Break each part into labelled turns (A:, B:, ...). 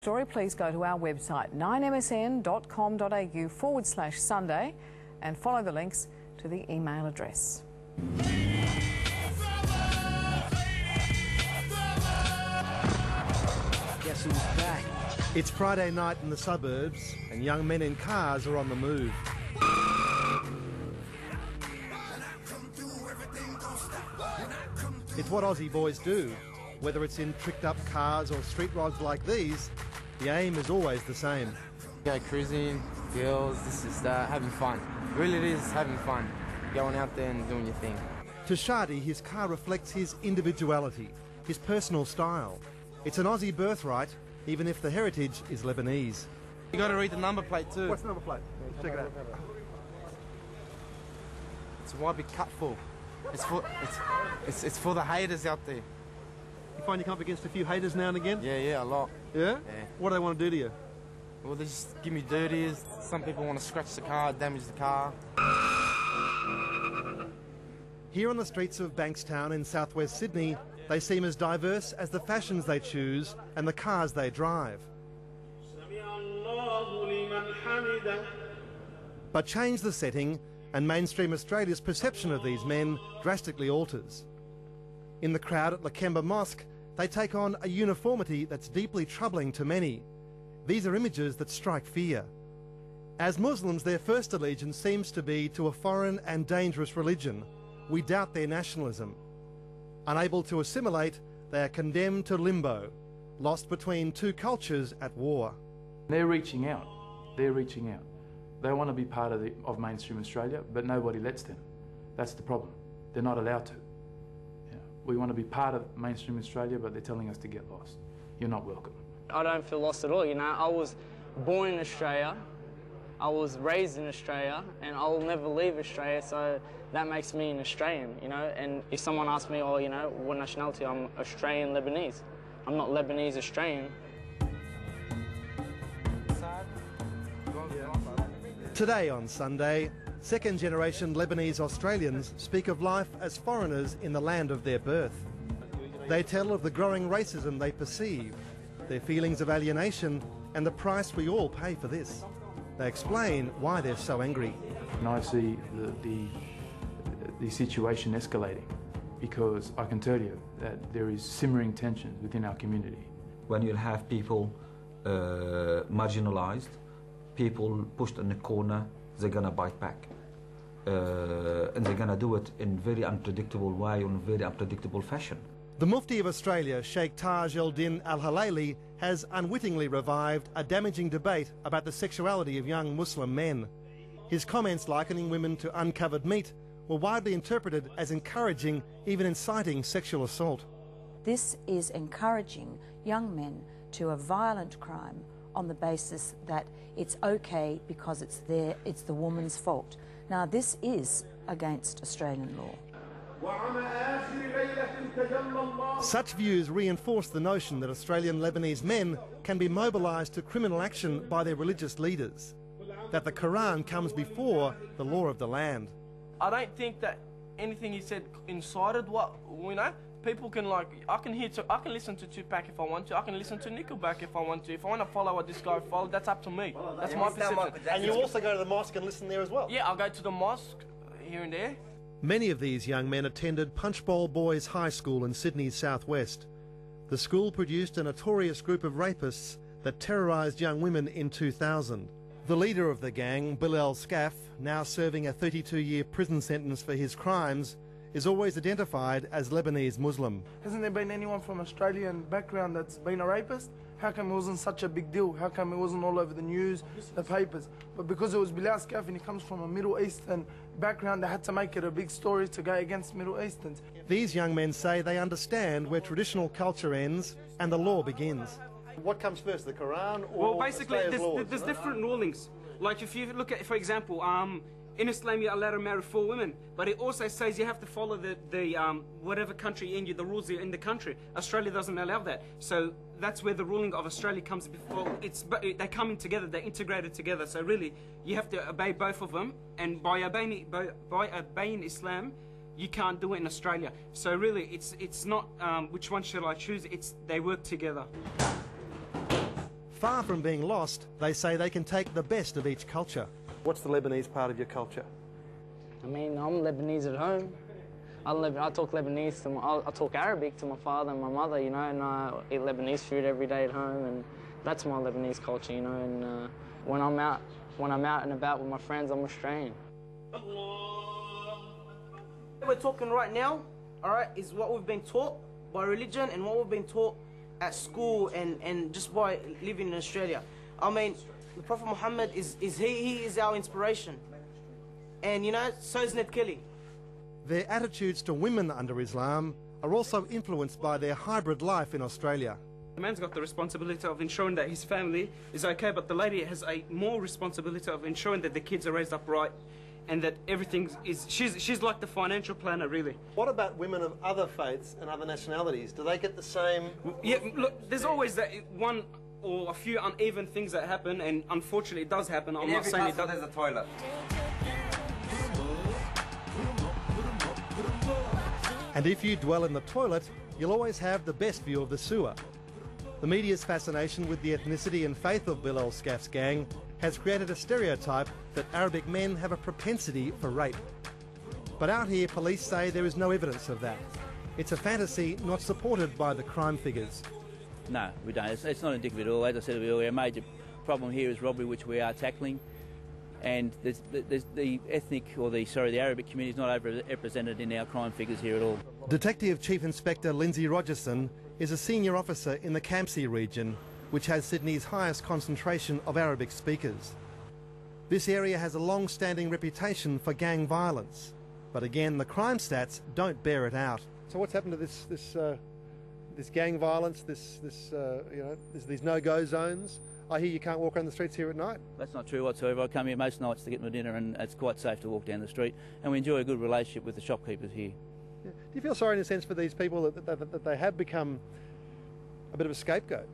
A: Story, please go to our website 9msn.com.au/Sunday and follow the links to the email address.
B: Guess who's back?
C: It's Friday night in the suburbs and young men in cars are on the move. It's what Aussie boys do. Whether it's in tricked-up cars or street rods like these, the aim is always the same.
D: Go cruising, girls, this is that, having fun. Really it is having fun, going out there and doing your thing.
C: To Shadi, his car reflects his individuality, his personal style. It's an Aussie birthright, even if the heritage is Lebanese.
D: You got to read the number plate too.
C: What's the number plate? Check it out.
D: It's why be cut for. It's for the haters out there.
C: You find you come up against a few haters now and again?
D: Yeah, a lot.
C: Yeah?
D: Yeah.
C: What do they want to do to you?
D: Well, they just give me dirties. Some people want to scratch the car, damage the car.
C: Here on the streets of Bankstown in southwest Sydney, they seem as diverse as the fashions they choose and the cars they drive. But change the setting and mainstream Australia's perception of these men drastically alters. In the crowd at Lakemba Mosque, they take on a uniformity that's deeply troubling to many. These are images that strike fear. As Muslims, their first allegiance seems to be to a foreign and dangerous religion. We doubt their nationalism. Unable to assimilate, they are condemned to limbo, lost between two cultures at war.
E: They're reaching out. They're reaching out. They want to be part of mainstream Australia, but nobody lets them. That's the problem. They're not allowed to. We want to be part of mainstream Australia, but they're telling us to get lost. You're not welcome.
F: I don't feel lost at all, you know. I was born in Australia, I was raised in Australia, and I'll never leave Australia, so that makes me an Australian, you know. And if someone asks me, oh, you know, what nationality, I'm Australian Lebanese. I'm not Lebanese Australian.
C: Today on Sunday, second-generation Lebanese Australians speak of life as foreigners in the land of their birth. They tell of the growing racism they perceive, their feelings of alienation, and the price we all pay for this. They explain why they're so angry.
E: And I see the situation escalating because I can tell you that there is simmering tension within our community.
G: When you'll have people marginalised, people pushed in the corner, they're going to bite back. And they're going to do it in very unpredictable way, in very unpredictable fashion.
C: The Mufti of Australia, Sheikh Taj el-Din al-Halaili, has unwittingly revived a damaging debate about the sexuality of young Muslim men. His comments likening women to uncovered meat were widely interpreted as encouraging, even inciting sexual assault.
H: This is encouraging young men to a violent crime on the basis that it's okay because it's the woman's fault. Now, this is against Australian law.
C: Such views reinforce the notion that Australian Lebanese men can be mobilised to criminal action by their religious leaders, that the Quran comes before the law of the land.
I: I don't think that anything he said incited what, you know, people can I can listen to Tupac if I want to, I can listen to Nickelback if I want to. If I want to follow what this guy followed, that's up to me. That's my perception.
C: And you also go to the mosque and listen there as well?
I: Yeah, I'll go to the mosque here and there.
C: Many of these young men attended Punchbowl Boys High School in Sydney's southwest. The school produced a notorious group of rapists that terrorised young women in 2000. The leader of the gang, Bilal Scaff, now serving a 32-year prison sentence for his crimes, is always identified as Lebanese Muslim.
J: Hasn't there been anyone from Australian background that's been a rapist? How come it wasn't such a big deal? How come it wasn't all over the news, the papers? But because it was Bilal Scaff and he comes from a Middle Eastern background, they had to make it a big story to go against Middle Easterns.
C: These young men say they understand where traditional culture ends and the law begins. What comes first, the Quran or
K: Well, basically, there's different rulings. Like if you look at, for example, in Islam you're allowed to marry 4 women, but it also says you have to follow the whatever country in you, the rules in the country. Australia doesn't allow that, so that's where the ruling of Australia comes before. They come in together, they're integrated together. So really, you have to obey both of them, and by obeying Islam, you can't do it in Australia. So really, it's not which one should I choose. They work together.
C: far from being lost, they say they can take the best of each culture. What's the Lebanese part of your culture?
F: I mean, I'm Lebanese at home. I talk Lebanese I talk Arabic to my father and my mother, you know, and I eat Lebanese food every day at home, and that's my Lebanese culture, you know. And when I'm out and about with my friends, I'm Australian.
I: We're talking right now, all right, is what we've been taught by religion and what we've been taught at school and just by living in Australia. I mean, the Prophet Muhammad he is our inspiration, and you know, so is Ned Kelly.
C: Their attitudes to women under Islam are also influenced by their hybrid life in Australia.
K: The man's got the responsibility of ensuring that his family is okay, but the lady has a more responsibility of ensuring that the kids are raised up right and that everything is... She's like the financial planner, really.
C: What about women of other faiths and other nationalities? Do they get the same...
K: Yeah, look, there's always that one or a few uneven things that happen, and unfortunately it does happen. I'm not saying it doesn't.
G: There's a toilet.
C: And if you dwell in the toilet, you'll always have the best view of the sewer. The media's fascination with the ethnicity and faith of Bilal Scaff's gang has created a stereotype that Arabic men have a propensity for rape. But out here, police say there is no evidence of that. It's a fantasy not supported by the crime figures.
B: No, we don't. It's not indicative at all. As I said earlier, a major problem here is robbery, which we are tackling. And the Arabic community is not overrepresented in our crime figures here at all.
C: Detective Chief Inspector Lindsay Rogerson is a senior officer in the Campsie region, which has Sydney's highest concentration of Arabic speakers. This area has a long-standing reputation for gang violence, but again, the crime stats don't bear it out. So what's happened to this gang violence? There's these no-go zones. I hear you can't walk around the streets here at night.
B: That's not true whatsoever. I come here most nights to get my dinner, and it's quite safe to walk down the street, and we enjoy a good relationship with the shopkeepers here.
C: Yeah. Do you feel sorry in a sense for these people that they have become a bit of a scapegoat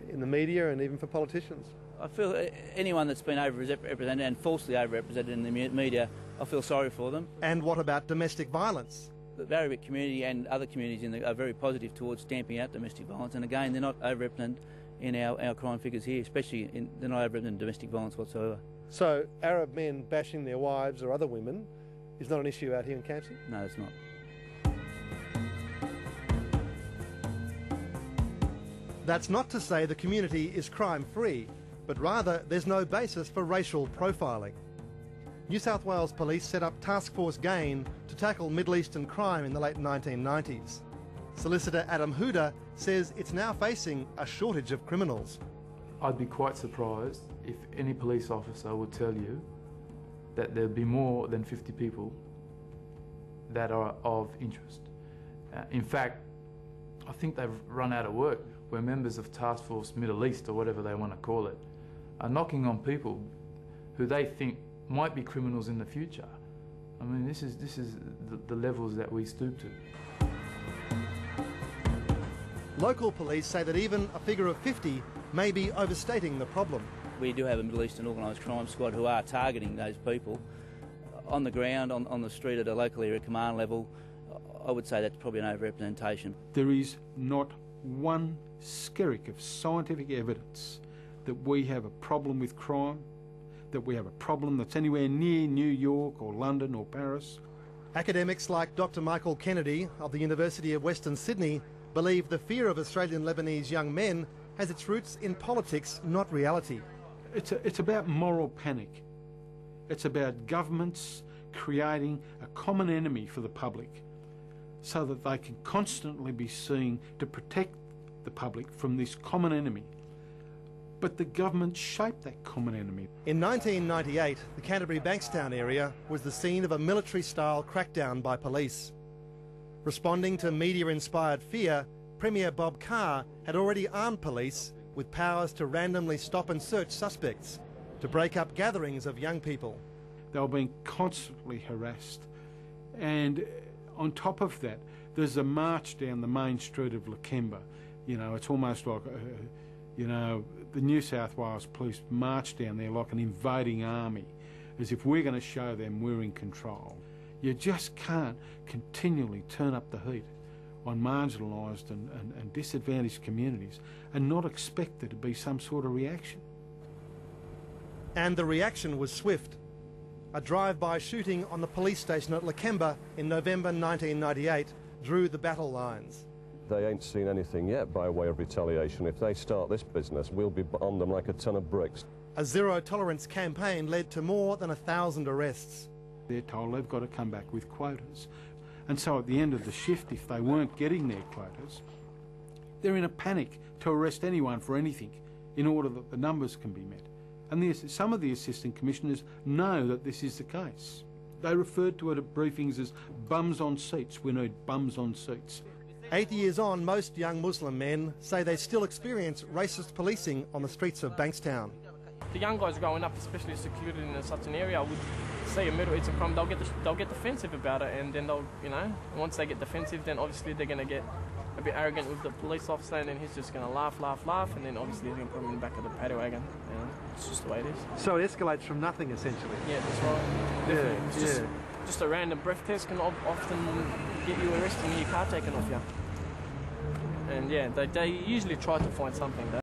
C: in the media and even for politicians?
B: I feel anyone that's been overrepresented and falsely overrepresented in the media, I feel sorry for them.
C: And what about domestic violence?
B: The Arabic community and other communities are very positive towards stamping out domestic violence, and again, they're not overrepresented in our crime figures here, especially they're not overrepresented in domestic violence whatsoever.
C: So Arab men bashing their wives or other women is not an issue out here in Campsie?
B: No, it's not.
C: That's not to say the community is crime-free, but rather there's no basis for racial profiling. New South Wales Police set up Task Force Gain to tackle Middle Eastern crime in the late 1990s. Solicitor Adam Huda says it's now facing a shortage of criminals.
E: I'd be quite surprised if any police officer would tell you that there'd be more than 50 people that are of interest. In fact, I think they've run out of work where members of Task Force Middle East, or whatever they want to call it, are knocking on people who they think might be criminals in the future. I mean, this is the levels that we stoop to.
C: Local police say that even a figure of 50 may be overstating the problem.
B: We do have a Middle Eastern organised crime squad who are targeting those people on the ground, on the street at a local area command level. I would say that's probably an overrepresentation.
L: There is not one skerrick of scientific evidence that we have a problem with crime, that we have a problem that's anywhere near New York or London or Paris.
C: Academics like Dr. Michael Kennedy of the University of Western Sydney believe the fear of Australian Lebanese young men has its roots in politics, not reality.
L: It's about moral panic. It's about governments creating a common enemy for the public so that they can constantly be seen to protect the public from this common enemy. But the government shaped that common enemy.
C: In 1998, the Canterbury Bankstown area was the scene of a military-style crackdown by police. Responding to media-inspired fear, Premier Bob Carr had already armed police with powers to randomly stop and search suspects, to break up gatherings of young people.
L: They were being constantly harassed. And on top of that, there's a march down the main street of Lakemba. You know, it's almost like, the New South Wales Police march down there like an invading army, as if we're going to show them we're in control. You just can't continually turn up the heat on marginalised and disadvantaged communities and not expect there to be some sort of reaction.
C: And the reaction was swift. A drive-by shooting on the police station at Lakemba in November 1998 drew the battle lines.
M: They ain't seen anything yet by way of retaliation. If they start this business, we'll be on them like a ton of bricks.
C: A zero-tolerance campaign led to more than 1,000 arrests.
L: They're told they've got to come back with quotas. And so at the end of the shift, if they weren't getting their quotas, they're in a panic to arrest anyone for anything in order that the numbers can be met. And some of the assistant commissioners know that this is the case. They referred to it at briefings as bums on seats. We need bums on seats.
C: 8 years on, most young Muslim men say they still experience racist policing on the streets of Bankstown.
I: The young guys growing up, especially security in such an area, would see a Middle Eastern crime, they'll get defensive about it, and then they'll, once they get defensive, then obviously they're going to get a bit arrogant with the police officer, and then he's just going to laugh, and then obviously he's going to put him in the back of the paddy wagon. It's just the way it is.
C: So it escalates from nothing, essentially.
I: Yeah, that's right. Definitely. It's just a random breath test can often get you arrested and your car taken off you. And yeah, they usually try to find something though.